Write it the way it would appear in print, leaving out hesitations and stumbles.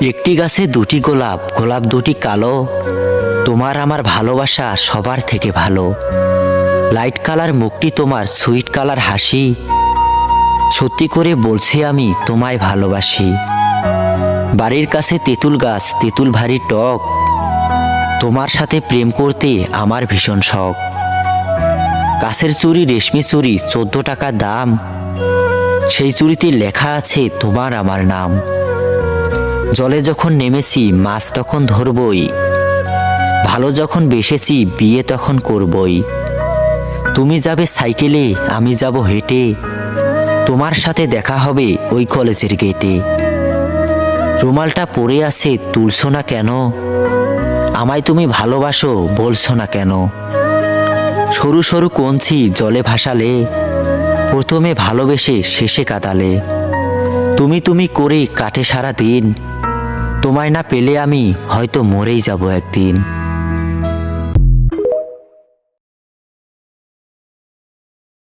একটি গাছে দুটি গোলাপ, গোলাপ দুটি কালো, তোমার আমার ভালোবাসা সবার থেকে ভালো। লাইট কালার মুখটি তোমার, সুইট কালার হাসি, সত্যি করে বলছি আমি তোমায় ভালোবাসি। বাড়ির কাছে তেঁতুল গাছ, তেঁতুল ভারী টক, তোমার সাথে প্রেম করতে আমার ভীষণ শখ। কাছের চুড়ি রেশমি চুড়ি, 14 টাকা দাম, সেই চুড়িতে লেখা আছে তোমার আমার নাম। জলে যখন নেমেছি মাছ তখন ধরবই, ভালো যখন বেসেছি বিয়ে তখন করবই। তুমি যাবে সাইকেলে আমি যাব হেঁটে, তোমার সাথে দেখা হবে ওই কলেজের গেটে। রুমালটা পড়ে আছে তুলছো না কেন, আমায় তুমি ভালোবাসো বলছো না কেন। সরু সরু কঞ্চি জলে ভাসালে, প্রথমে ভালোবেসে শেষে কাঁদালে। তুমি তুমি করে কাটে সারা দিন, তোমায় না পেলে আমি হয়তো মরেই যাব একদিন।